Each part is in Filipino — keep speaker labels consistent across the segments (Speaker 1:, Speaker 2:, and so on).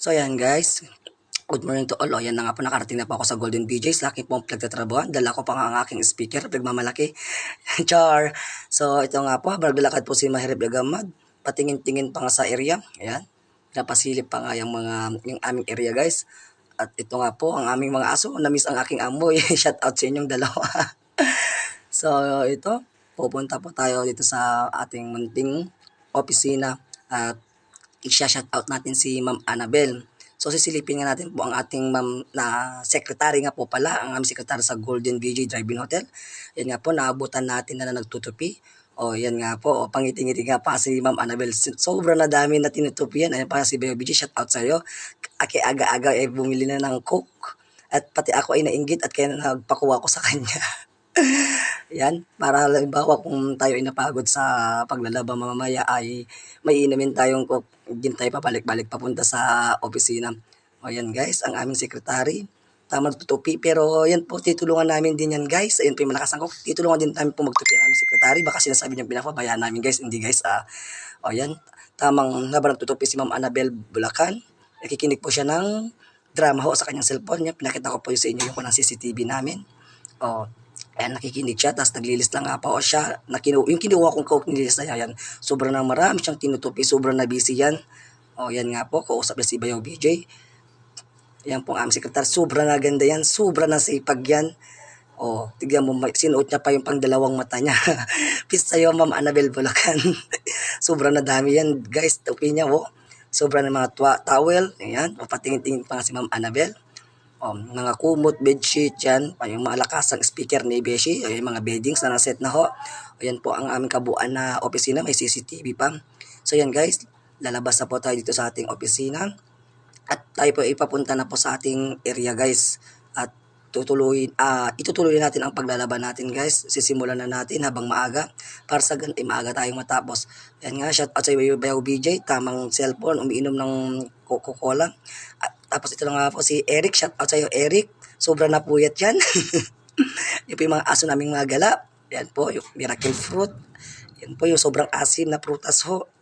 Speaker 1: So ayan guys, good morning to all. O yan na nga po, nakarating na po ako sa Golden BJ's. Laki po ang pinagtatrabuhan. Dala ko pa nga ang aking speaker, nagmamalaki. Char! So ito nga po, habang naglalakad po si Mahirap Gagamad, patingin-tingin pa nga sa area. Ayan, napasilip pa nga yung aming area guys. At ito nga po, ang aming mga aso, na-miss ang aking amoy. Shout out sa inyong dalawa. So ito, pupunta po tayo dito sa ating munting opisina at i-shout out natin si Ma'am Annabel. So sisilipin nga natin po ang ating ma'am na secretary nga po pala, ang aming secretary sa Golden BJ Drive-In Hotel. Yan nga po, naabutan natin na nagtutupi. O yan nga po, pangiti-ngiti nga pa si Ma'am Annabel. Sobra na dami na tinutupi yan. Ayan pa si Bayo BJ, shout out sa'yo. Aki aga-aga bumili na ng coke. At pati ako ay nainggit at kaya nagpakuha ko sa kanya. Yan, para halimbawa kung tayo ay napagod sa paglalaba mamaya ay may inumin tayong coke, hindi tayo pabalik-balik papunta sa opisina. O yan guys, ang aming secretary, tama magtutupi, pero yan po, titulungan namin din yan guys. Ayun po yung malakas ang coke, titulungan din namin po magtupi ang aming secretary. Baka sinasabi niya pinapabayaan namin guys, hindi guys. O yan, tamang habang nagtutupi si Ma'am Annabel Bulacan, nakikinig po siya ng drama ho sa kanyang cellphone niya. Pinakita ko po sa inyo yung ng CCTV namin. O, ayan, nakikinig siya, tapos naglilist lang nga pa o siya, yung kinuha kong coke nililist na yan, sobrang na marami siyang tinutupi, sobrang na busy yan. O yan nga po, kausap na si Bayaw BJ. Yan po ang aming sekretar, sobrang na ganda yan, sobrang na sipag yan. O, tignan mo, sinuot niya pa yung pang-dalawang mata niya. Peace sa'yo, Ma'am Annabel Bulacan. Sobrang na dami yan, guys, tupi niya, o. Sobrang na mga towel, ayan, o patingin-tingin pa nga si Ma'am Annabel. Mga kumot, bedsheet yan, yung mga lakasang speaker ni Beshi, yung mga beddings na naset na ho. Ayan po ang aming kabuuan na opisina, may CCTV pa. So yan guys, lalabas na po tayo dito sa ating opisina. At tayo po ipapunta na po sa ating area guys. At itutuloy natin ang paglalaban natin guys. Sisimulan na natin habang maaga. Para sa ganun, maaga tayong matapos. Yan nga, shout out sa Bayaw BJ, tamang cellphone, umiinom ng Coca-Cola. Tapos ito lang nga po si Eric, shout out sa iyo Eric. Sobrang napuyat yan. Yan po yung mga aso naming mga gala. Yan po, yung miracle fruit. Yan po yung sobrang asim na prutas ho.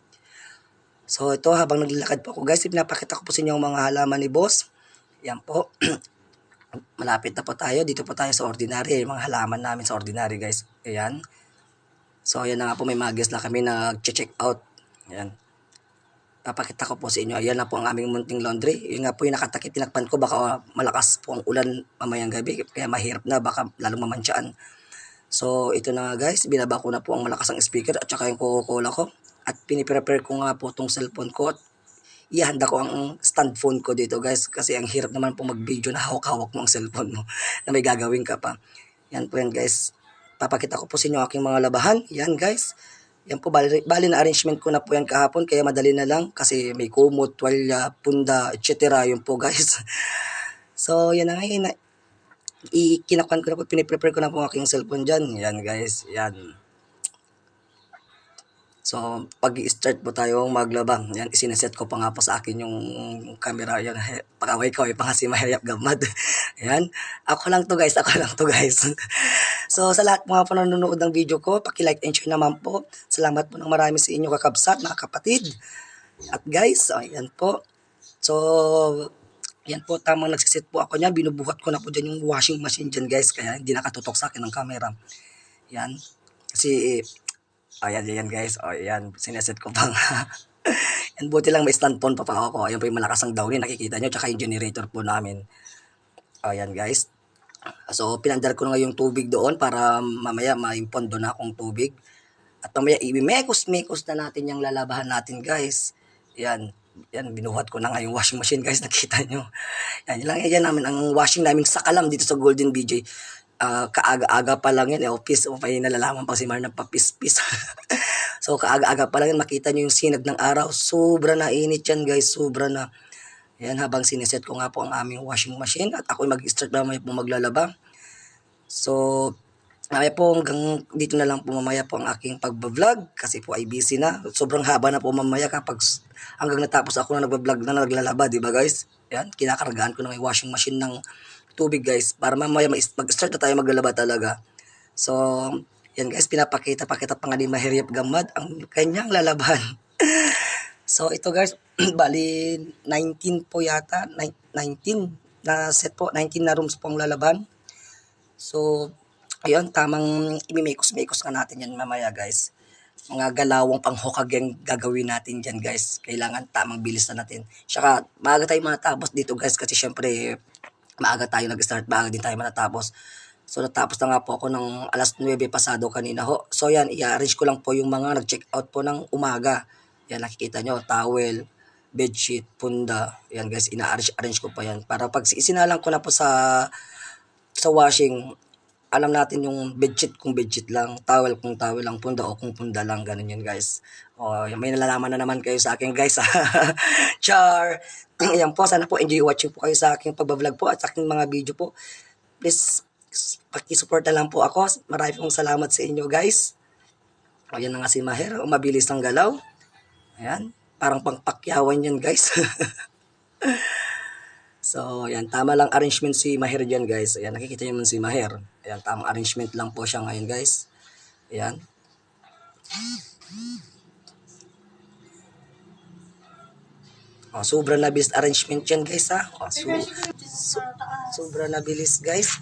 Speaker 1: So ito, habang naglalakad po ako guys, pinapakita ko po sa inyo ang mga halaman ni boss. Yan po. Malapit na po tayo. Dito po tayo sa ordinary. Yung mga halaman namin sa ordinary guys. Ayan. So ayan na nga po, may mga guest na kami na check out. Ayan. Papakita ko po sa inyo. Ayan na po ang aming munting laundry. Yun nga po yung nakatakip, tinakpan ko. Baka malakas po ang ulan mamayang gabi. Kaya mahirap na, baka lalong mamansyaan. So ito na nga guys, binaba ko na po ang malakas ang speaker at saka yung Coca-Cola ko. At piniprepare ko nga po itong cellphone ko. At ihanda ko ang stand phone ko dito guys. Kasi ang hirap naman po mag-video na hawak-hawak mo ang cellphone mo. Na may gagawin ka pa. Yan po yan guys. Papakita ko po sa inyo aking mga labahan. Yan guys. Yan po, bali na arrangement ko na po yan kahapon, kaya madali na lang kasi may kumot, tuwalya, punda, etc. Yun po guys. So yan na nga yun, kinakuan ko na po, piniprepare ko na po aking cellphone dyan. Yan guys, yan. So pag-i-start po tayo maglaba, yan, isinaset ko pa nga po sa akin yung camera, yan, pakaway-kaway pa nga si Mahirap Gamad. Yan, ako lang to guys. So sa lahat mga po nanonood ng video ko, paki-like and share naman po. Salamat po ng marami sa inyo kakabsat, mga kapatid. At guys, ayan po. So, yan po, tamang nagsiset po ako niya. Binubuhat ko na po dyan yung washing machine dyan guys. Kaya hindi nakatutok sa akin ng camera. Yan. Kasi, ayan guys. O, ayan, sineset ko pa nga. Yan, buti lang may stand phone pa ako. Ayan po yung malakas ang downy, nakikita nyo. Tsaka yung generator po namin. Ayan guys. So, pinandar ko na nga yung tubig doon para mamaya maimpondo na akong tubig. At mamaya, i-mekos-mekos na natin yung lalabahan natin, guys. Yan, binuhat ko na nga yung washing machine, guys. Nakita nyo. Yan namin, ang washing namin sa kalam dito sa Golden BJ. Kaaga-aga pa lang yan. Office, may nalalaman pa si Mar na papis-pis. So, kaaga-aga pa lang yan. Makita nyo yung sinag ng araw. Sobra na init yan, guys. Sobra na. Yan, habang sineset ko nga po ang aming washing machine at ako mag-start mamaya po maglalaba. So, mamaya po hanggang dito na lang po mamaya po ang aking pag-vlog kasi po ay busy na. Sobrang haba na po mamaya kapag hanggang natapos ako na nag-vlog na naglalaba, di ba guys? Yan, kinakargaan ko na yung washing machine ng tubig guys para mamaya mag-start na tayo maglalaba talaga. So, yan guys, pinapakita pa nga ni Mahirap Gamad ang kanyang lalaban. So ito guys, bali 19 po yata, 19 na set po, 19 na rooms pong lalaban. So ayun, tamang imimikos-mikos ka natin yan mamaya guys. Mga galawang panghukag yung gagawin natin dyan guys. Kailangan tamang bilis na natin. Tsaka maaga tayo matapos dito guys kasi syempre maaga tayo nag-start, maaga din tayo matatapos. So natapos na nga po ako ng alas 9 pasado kanina ho. So yan, i-arrange ko lang po yung mga nag-check out po ng umaga. Yan nakikita nyo, towel, bedsheet, punda. Yan guys, ina-arrange ko pa yan. Para pag isinalang ko na po sa washing, alam natin yung bedsheet kung bedsheet lang, towel kung towel lang, punda o kung punda lang, ganun yun guys. O, may nalalaman na naman kayo sa akin guys. Char! Ayan po, sana po enjoy watching po kayo sa aking pagbablog po at sa aking mga video po. Please, pakisupport na lang po ako. Marami pong salamat sa inyo guys. O, yan na nga si Maher, mabilis ang galaw. Ayan, parang pangpakyawan yan guys. So, ayan, tama lang arrangement si Maher dyan, guys. Ayan, nakikita nyo naman si Maher. Ayan, tamang arrangement lang po siya ngayon, guys. Ayan. Oh, sobra na bilis arrangement yan, guys, ha? Oh, sobra na bilis, guys.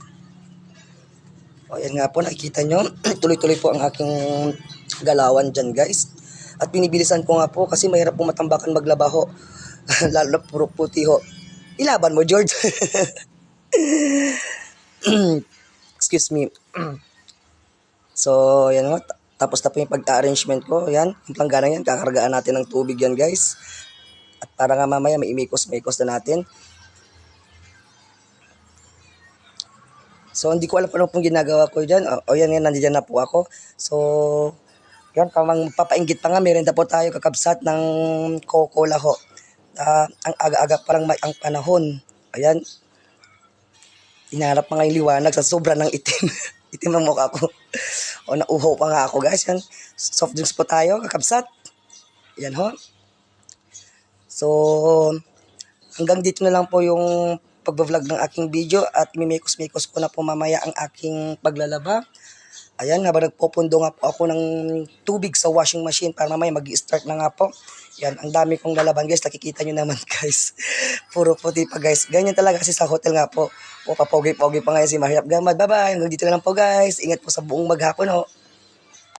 Speaker 1: O, ayan nga po, nakikita nyo. Tuloy-tuloy po ang aking galawan dyan, guys. At binibilisan ko nga po kasi mahirap po matambakan maglaba ho. Lalo na puro puti ho. Ilaban mo, George. Excuse me. So, yan o. Tapos na po yung pag-arrangement ko. Yan. Yung planggana yan. Kakargaan natin ng tubig yan, guys. At para nga mamaya may imikos-mikos na natin. So, hindi ko alam kung ano pong ginagawa ko dyan. O yan, nandiyan na po ako. So, yan. Pamang papainggit pa nga. Meron na po tayo kakabsat ng Coca-Cola ho. Ang aga-aga pa lang ang panahon. Ayan. Inaharap pa nga yung liwanag sa sobra ng itim. Itim ang mukha ko. O nauho pa nga ako guys. Yan. Soft drinks po tayo, kakabsat. Yan ho. So, hanggang dito na lang po yung pagbablog ng aking video at mimikos-mikos ko na po mamaya ang aking paglalaba. Ayan, habang nagpupundo nga po ako ng tubig sa washing machine para mamaya mag-i-start na nga po. Yan, ang dami kong lalaban guys, nakikita nyo naman guys. Puro puti pa guys. Ganyan talaga kasi sa hotel nga po. O papogi-pogi pa ngayon si Mahirap Gamad. Bye-bye, hanggang dito na lang po guys. Ingat po sa buong maghapon ho.